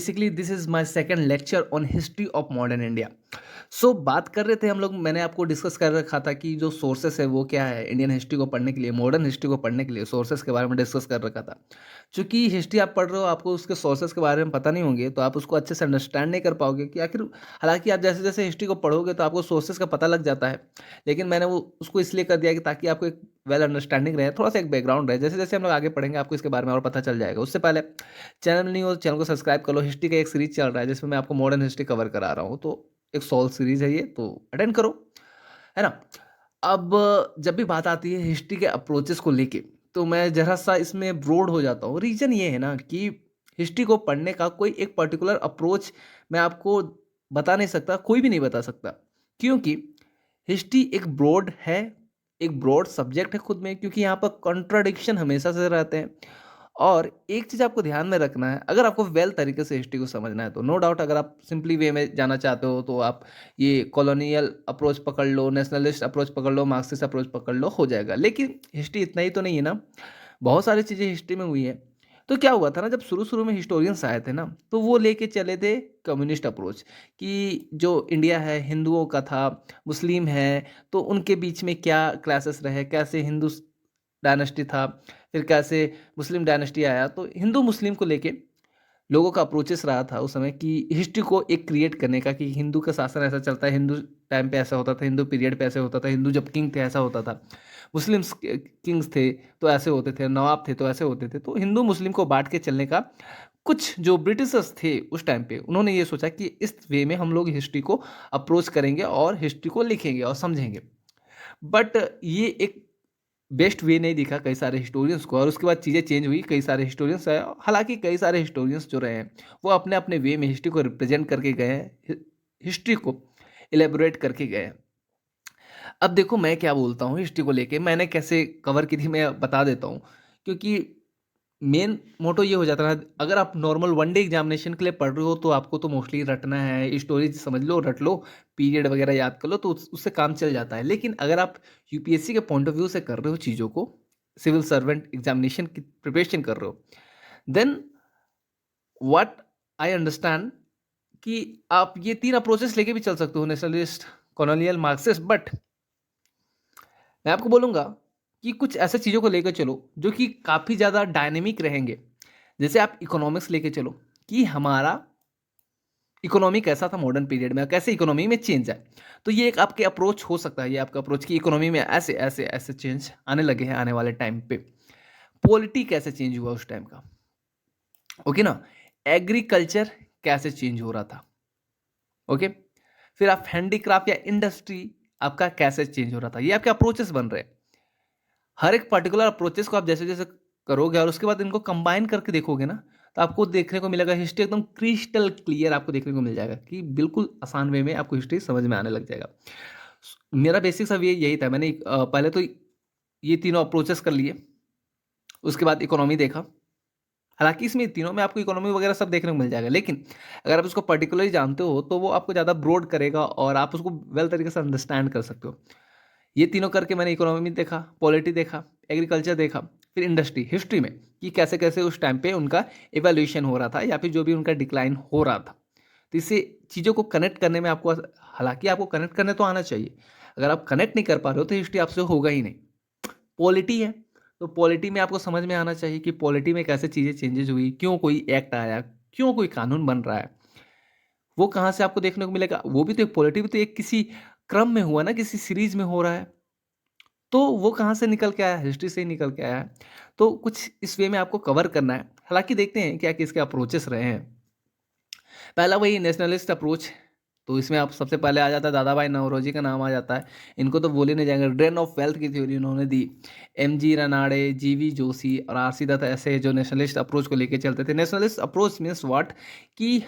Basically this is my second lecture on history of modern India. So बात कर रहे थे हम लोग, मैंने आपको डिस्कस कर रखा था कि जो सोर्सेस है वो क्या है इंडियन हिस्ट्री को पढ़ने के लिए, मॉडर्न हिस्ट्री को पढ़ने के लिए सोर्सेस के बारे में डिस्कस कर रखा था। चूंकि हिस्ट्री आप पढ़ रहे हो, आपको उसके सोर्सेस के बारे में पता नहीं होंगे तो आप उसको अच्छे से अंडरस्टैंड नहीं कर पाओगे कि आखिर, हालांकि आप जैसे जैसे हिस्ट्री को पढ़ोगे तो आपको सोर्सेस का पता लग जाता है। लेकिन मैंने वो उसको इसलिए कर दिया कि ताकि आपको एक वेल अंडरस्टैंडिंग रहे, थोड़ा सा एक बैकग्राउंड रहे। जैसे जैसे हम लोग आगे पढ़ेंगे आपको इसके बारे में और पता चल जाएगा। उससे पहले चैनल नहीं हो तो चैनल को सब्सक्राइब कर लो। हिस्ट्री का एक सीरीज चल रहा है जिसमें मैं आपको मॉडर्न हिस्ट्री कवर करा रहा हूँ, तो एक सॉल्व सीरीज है ये, तो अटेंड करो, है ना। अब जब भी बात आती है हिस्ट्री के अप्रोचेस को लेके, तो मैं जरा सा इसमें ब्रॉड हो जाता हूँ। रीजन ये है ना कि हिस्ट्री को पढ़ने का कोई एक पर्टिकुलर अप्रोच मैं आपको बता नहीं सकता, कोई भी नहीं बता सकता, क्योंकि हिस्ट्री एक ब्रॉड है, एक ब्रॉड सब्जेक्ट है खुद में, क्योंकि यहाँ पर कॉन्ट्राडिक्शन हमेशा से रहते हैं। और एक चीज़ आपको ध्यान में रखना है, अगर आपको वेल तरीके से हिस्ट्री को समझना है तो नो डाउट, अगर आप सिंपली वे में जाना चाहते हो तो आप ये कॉलोनियल अप्रोच पकड़ लो, नेशनलिस्ट अप्रोच पकड़ लो, मार्क्सिस्ट अप्रोच पकड़ लो, हो जाएगा। लेकिन हिस्ट्री इतना ही तो नहीं है ना, बहुत सारी चीज़ें हिस्ट्री में हुई हैं। तो क्या हुआ था ना, जब शुरू-शुरू में हिस्टोरियंस आए थे ना, तो वो लेके चले थे कम्युनिस्ट अप्रोच, कि जो इंडिया है हिंदुओं का था, मुस्लिम है, तो उनके बीच में क्या क्लासेस रहे, कैसे हिंदू डायनेस्टी था, फिर कैसे मुस्लिम डायनेस्टी आया। तो हिंदू मुस्लिम को लेके लोगों का अप्रोचेस रहा था उस समय कि हिस्ट्री को एक क्रिएट करने का, कि हिंदू का शासन ऐसा चलता है, हिंदू टाइम पे ऐसा होता था, हिंदू पीरियड पे ऐसे होता था, हिंदू जब किंग थे ऐसा होता था, मुस्लिम्स किंग्स थे तो ऐसे होते थे, नवाब थे तो ऐसे होते थे। तो हिंदू मुस्लिम को बांट के चलने का कुछ जो ब्रिटिशर्स थे उस टाइम पे, उन्होंने ये सोचा कि इस वे में हम लोग हिस्ट्री को अप्रोच करेंगे और हिस्ट्री को लिखेंगे और समझेंगे। बट ये एक बेस्ट वे नहीं दिखा कई सारे हिस्टोरियंस को, और उसके बाद चीज़ें चेंज हुई, कई सारे हिस्टोरियंस आए। हालांकि कई सारे हिस्टोरियंस जो रहे हैं वो अपने अपने वे में हिस्ट्री को रिप्रेजेंट करके गए हैं, हिस्ट्री को इलेबोरेट करके गए हैं। अब देखो मैं क्या बोलता हूँ हिस्ट्री को लेके, मैंने कैसे कवर की थी मैं बता देता हूँ। क्योंकि मेन मोटो ये हो जाता है ना, अगर आप नॉर्मल वन डे एग्जामिनेशन के लिए पढ़ रहे हो तो आपको तो मोस्टली रटना है, स्टोरीज समझ लो, रट लो, पीरियड वगैरह याद कर लो, तो उससे काम चल जाता है। लेकिन अगर आप यूपीएससी के पॉइंट ऑफ व्यू से कर रहे हो चीज़ों को, सिविल सर्वेंट एग्जामिनेशन की प्रिपरेशन कर रहे हो, देन व्हाट आई अंडरस्टैंड कि आप ये तीन अप्रोचेस लेके भी चल सकते हो, नेशनलिस्ट, कॉलोनियल, मार्क्सिस्ट। बट मैं आपको बोलूँगा कि कुछ ऐसे चीज़ों को लेकर चलो जो कि काफ़ी ज़्यादा डायनेमिक रहेंगे। जैसे आप इकोनॉमिक्स लेके चलो, कि हमारा इकोनॉमी कैसा था मॉडर्न पीरियड में, कैसे इकोनॉमी में चेंज आए। तो ये एक आपके अप्रोच हो सकता है, ये आपका अप्रोच कि इकोनॉमी में ऐसे ऐसे ऐसे चेंज आने लगे हैं आने वाले टाइम पे। पॉलिटी कैसे चेंज हुआ उस टाइम का, ओके ना। एग्रीकल्चर कैसे चेंज हो रहा था, ओके। फिर आप हैंडीक्राफ्ट या इंडस्ट्री आपका कैसे चेंज हो रहा था, ये आपके अप्रोचेस बन रहे हैं। हर एक पर्टिकुलर अप्रोचेस को आप जैसे जैसे करोगे और उसके बाद इनको कंबाइन करके देखोगे ना, तो आपको देखने को मिलेगा हिस्ट्री एकदम क्रिस्टल क्लियर आपको देखने को मिल जाएगा, कि बिल्कुल आसान वे में आपको हिस्ट्री समझ में आने लग जाएगा। मेरा बेसिक सब ये यही था, मैंने पहले तो ये तीनों अप्रोचेस कर लिए, उसके बाद इकोनॉमी देखा। हालांकि इसमें तीनों में आपको इकोनॉमी वगैरह सब देखने को मिल जाएगा, लेकिन अगर आप उसको पर्टिकुलरली जानते हो तो वो आपको ज़्यादा ब्रॉड करेगा और आप उसको वेल तरीके से अंडरस्टैंड कर सकते हो। ये तीनों करके मैंने इकोनॉमी देखा, पॉलिटी देखा, एग्रीकल्चर देखा, फिर इंडस्ट्री, हिस्ट्री में कि कैसे कैसे उस टाइम पे उनका इवोल्यूशन हो रहा था या फिर जो भी उनका डिक्लाइन हो रहा था। तो इससे चीज़ों को कनेक्ट करने में आपको, हालांकि आपको कनेक्ट करने तो आना चाहिए, अगर आप कनेक्ट नहीं कर पा रहे हो तो हिस्ट्री आपसे होगा ही नहीं। पॉलिटी है, तो पॉलिटी में आपको समझ में आना चाहिए कि पॉलिटी में कैसे चीज़ें चेंजेस हुई, क्यों कोई एक्ट आया, क्यों कोई कानून बन रहा है, वो कहाँ से आपको देखने को मिलेगा। वो भी तो एक पॉलिटी भी तो एक किसी क्रम में हुआ ना, किसी सीरीज में हो रहा है, तो वो कहाँ से निकल के आया, हिस्ट्री से ही निकल के आया है। तो कुछ इस वे में आपको कवर करना है। हालांकि देखते हैं क्या किसके अप्रोचेस रहे हैं। पहला वही नेशनलिस्ट अप्रोच, तो इसमें आप सबसे पहले आ जाता है दादा भाई नौरोजी का नाम आ जाता है। इनको तो बोले नहीं जाएंगे, ड्रेन ऑफ वेल्थ की थ्योरी उन्होंने दी। M G Ranade, G V Joshi और आर सी दत्त ऐसे जो नेशनलिस्ट अप्रोच को लेके चलते थे। नेशनलिस्ट अप्रोच मीन्स व्हाट, कि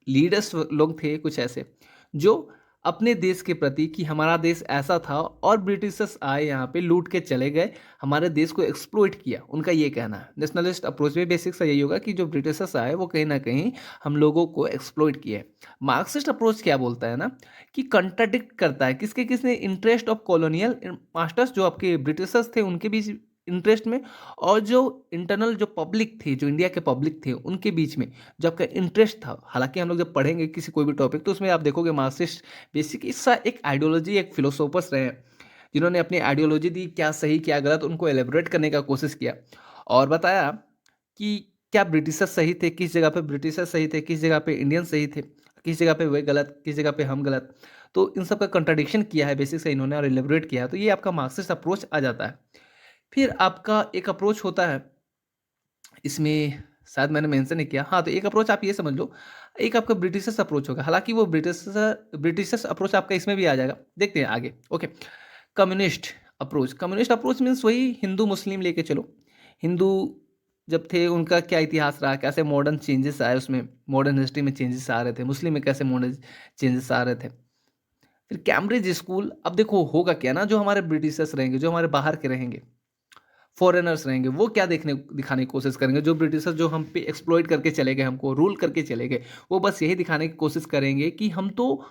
लीडर्स लोग थे कुछ ऐसे जो अपने देश के प्रति, कि हमारा देश ऐसा था और ब्रिटिशर्स आए यहाँ पे लूट के चले गए, हमारे देश को एक्सप्लॉइट किया, उनका ये कहना है। नेशनलिस्ट अप्रोच में बेसिक सा यही होगा कि जो ब्रिटिशर्स आए वो कहीं ना कहीं हम लोगों को एक्सप्लॉइट किया है। मार्क्सिस्ट अप्रोच क्या बोलता है ना, कि कंट्राडिक्ट करता है किसके, किसने इंटरेस्ट ऑफ कॉलोनियल मास्टर्स, जो आपके ब्रिटिशर्स थे उनके बीच इंटरेस्ट में और जो इंटरनल जो पब्लिक थी, जो इंडिया के पब्लिक थे, उनके बीच में जो आपका इंटरेस्ट था। हालाँकि हम लोग जब पढ़ेंगे किसी कोई भी टॉपिक तो उसमें आप देखोगे मार्क्सिस्ट बेसिक इसका एक आइडियोलॉजी, एक फिलोसोफर्स रहे हैं, जिन्होंने अपनी आइडियोलॉजी दी, क्या सही क्या गलत उनको एलेबोरेट करने का कोशिश किया और बताया कि क्या ब्रिटिशर्स सही थे, किस जगह पे ब्रिटिशर्स सही थे, किस जगह पे इंडियन सही थे, किस जगह पे वे गलत, किस जगह पे हम गलत। तो इन सब का कंट्राडिक्शन किया है बेसिक से इन्होंने और एलेबोरेट किया है, तो ये आपका मार्क्सिस्ट अप्रोच आ जाता है। फिर आपका एक अप्रोच होता है, इसमें शायद मैंने मेंशन नहीं किया, हाँ, तो एक अप्रोच आप ये समझ लो, एक आपका ब्रिटिशर्स अप्रोच होगा, हालाँकि वो ब्रिटिशर्स अप्रोच आपका इसमें भी आ जाएगा, देखते हैं आगे, ओके। कम्युनिस्ट अप्रोच मीन्स वही हिंदू मुस्लिम लेके चलो। हिंदू जब थे उनका क्या इतिहास रहा, कैसे मॉडर्न चेंजेस आए उसमें, मॉडर्न हिस्ट्री में चेंजेस आ रहे थे, मुस्लिम में कैसे मॉडर्न चेंजेस आ रहे थे। फिर कैम्ब्रिज स्कूल, अब देखो होगा क्या ना, जो हमारे ब्रिटिशर्स रहेंगे, जो हमारे बाहर के रहेंगे, फॉरेनर्स रहेंगे, वो क्या देखने दिखाने की कोशिश करेंगे, जो ब्रिटिशर्स जो हम पे एक्सप्लॉइट करके चले गए, हमको रूल करके चले गए, वो बस यही दिखाने की कोशिश करेंगे कि हम तो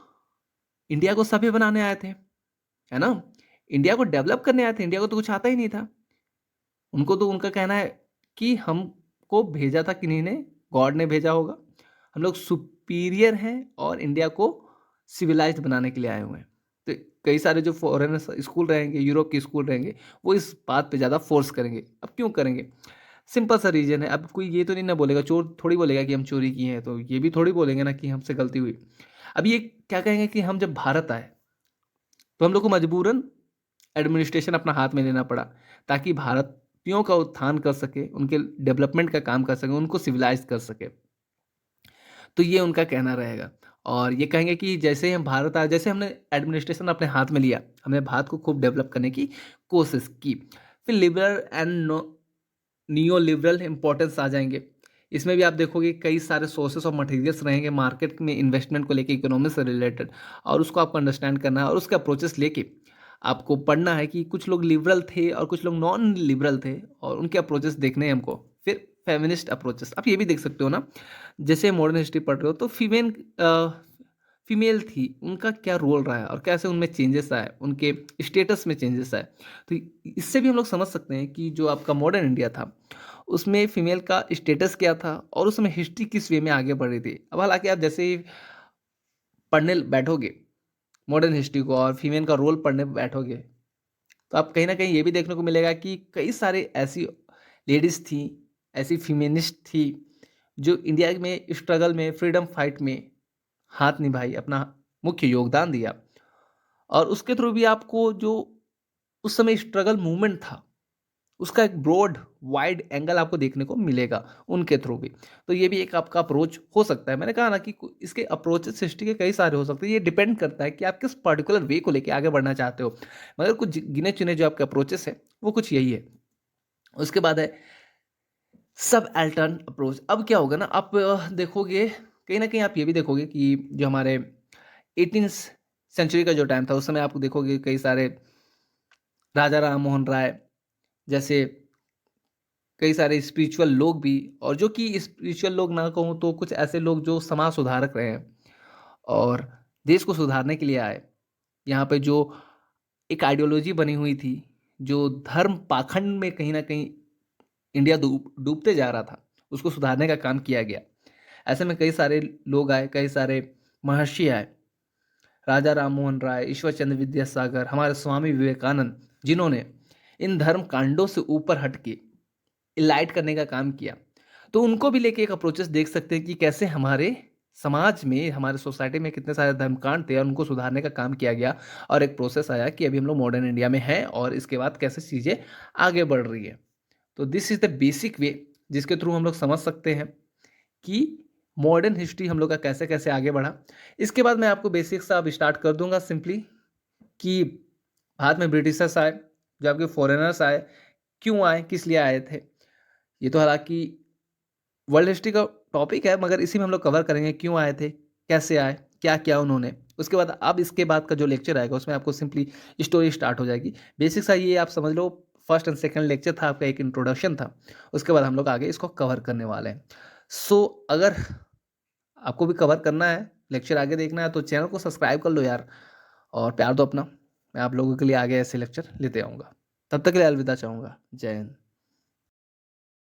इंडिया को सभ्य बनाने आए थे, है ना, इंडिया को डेवलप करने आए थे, इंडिया को तो कुछ आता ही नहीं था। उनको तो उनका कहना है कि हमको भेजा था किन्हीं ने, गॉड ने भेजा होगा, हम लोग सुपीरियर हैं और इंडिया को सिविलाइज्ड बनाने के लिए आए हुए हैं। तो कई सारे जो फॉरेन स्कूल रहेंगे, यूरोप के स्कूल रहेंगे, वो इस बात पे ज़्यादा फोर्स करेंगे। अब क्यों करेंगे? सिंपल सा रीजन है, अब कोई ये तो नहीं ना बोलेगा, चोर थोड़ी बोलेगा कि हम चोरी किए हैं, तो ये भी थोड़ी बोलेंगे ना कि हमसे गलती हुई। अब ये क्या कहेंगे कि हम जब भारत आए तो हम लोग को मजबूरन एडमिनिस्ट्रेशन अपना हाथ में लेना पड़ा, ताकि भारतीयों का उत्थान कर सके, उनके डेवलपमेंट का काम कर सके, उनको सिविलाइज कर सके। तो ये उनका कहना रहेगा और ये कहेंगे कि जैसे ही हम भारत आए, जैसे हमने एडमिनिस्ट्रेशन अपने हाथ में लिया, हमने भारत को खूब डेवलप करने की कोशिश की। फिर liberal and neo liberal importance आ जाएंगे। इसमें भी आप देखोगे कई सारे सोर्सेस ऑफ मटेरियल्स रहेंगे मार्केट में इन्वेस्टमेंट को लेके, इकोनॉमी से रिलेटेड, और उसको आपको अंडरस्टैंड करना है और उसके अप्रोचेस लेके आपको पढ़ना है कि कुछ लोग लिबरल थे और कुछ लोग नॉन लिबरल थे और उनके अप्रोचेस देखने हैं हमको। फिर फेमिनिस्ट अप्रोचेस आप ये भी देख सकते हो ना, जैसे मॉडर्न हिस्ट्री पढ़ रहे हो तो फीमेल थी, उनका क्या रोल रहा है और कैसे उनमें चेंजेस आए, उनके स्टेटस में चेंजेस आए। तो इससे भी हम लोग समझ सकते हैं कि जो आपका मॉडर्न इंडिया था उसमें फीमेल का स्टेटस क्या था और उसमें हिस्ट्री किस वे में आगे बढ़ रही थी। अब हालांकि आप जैसे ही पढ़ने बैठोगे मॉडर्न हिस्ट्री को और फीमेल का रोल पढ़ने बैठोगे तो आप कहीं ना कहीं ये भी देखने को मिलेगा कि कई सारे ऐसी लेडीज थी, ऐसी फीमेनिस्ट थी, जो इंडिया में स्ट्रगल में, फ्रीडम फाइट में हाथ निभाई, अपना मुख्य योगदान दिया। और उसके थ्रू भी आपको जो उस समय स्ट्रगल मूवमेंट था उसका एक ब्रॉड वाइड एंगल आपको देखने को मिलेगा उनके थ्रू भी। तो ये भी एक आपका अप्रोच हो सकता है। मैंने कहा ना कि इसके अप्रोचेस हिस्ट्री के कई सारे हो सकते हैं, ये डिपेंड करता है कि आप किस पर्टिकुलर वे को लेके आगे बढ़ना चाहते हो, मगर कुछ गिने चुने जो आपके अप्रोचेस है वो कुछ यही है। उसके बाद है सब एल्टर्न अप्रोच। अब क्या होगा ना, आप देखोगे कहीं ना कहीं आप ये भी देखोगे कि जो हमारे 18th सेंचुरी का जो टाइम था उस समय आप देखोगे कई सारे राजा राम मोहन राय जैसे कई सारे स्पिरिचुअल लोग भी, और जो कि स्पिरिचुअल लोग ना कहूँ तो कुछ ऐसे लोग जो समाज सुधारक रहे हैं और देश को सुधारने के लिए आए। यहाँ पे जो एक आइडियोलॉजी बनी हुई थी, जो धर्म पाखंड में कहीं ना कहीं इंडिया डूबते जा रहा था, उसको सुधारने का काम किया गया। ऐसे में कई सारे लोग आए, कई सारे महर्षि आए, राजा राम मोहन राय, ईश्वर चंद्र विद्यासागर, हमारे स्वामी विवेकानंद, जिन्होंने इन धर्म कांडों से ऊपर हट के इलाइट करने का काम किया। तो उनको भी लेके एक अप्रोचेस देख सकते हैं कि कैसे हमारे समाज में, हमारे सोसाइटी में कितने सारे धर्मकांड थे और उनको सुधारने का काम किया गया और एक प्रोसेस आया कि अभी हम लोग मॉडर्न इंडिया में हैं और इसके बाद कैसे चीज़ें आगे बढ़ रही है। तो this is the basic way जिसके थ्रू हम लोग समझ सकते हैं कि मॉडर्न हिस्ट्री हम लोग का कैसे कैसे आगे बढ़ा। इसके बाद मैं आपको बेसिक सा अब स्टार्ट कर दूंगा सिंपली कि भारत में ब्रिटिशर्स आए, जो आपके फॉरेनर्स आए, क्यों आए, किस लिए आए थे। ये तो हालांकि वर्ल्ड हिस्ट्री का टॉपिक है, मगर इसी में हम लोग कवर करेंगे क्यों आए थे, कैसे आए, क्या क्या उन्होंने। उसके बाद अब इसके बाद का जो लेक्चर आएगा उसमें आपको सिंपली स्टोरी स्टार्ट हो जाएगी। बेसिक सा ये आप समझ लो, फर्स्ट एंड सेकंड लेक्चर था आपका, एक इंट्रोडक्शन था। उसके बाद हम लोग आगे इसको कवर करने वाले हैं। सो अगर आपको भी कवर करना है, लेक्चर आगे देखना है, तो चैनल को सब्सक्राइब कर लो यार और प्यार दो अपना। मैं आप लोगों के लिए आगे ऐसे लेक्चर लेते आऊँगा। तब तक के लिए अलविदा चाहूँगा। जय हिंद।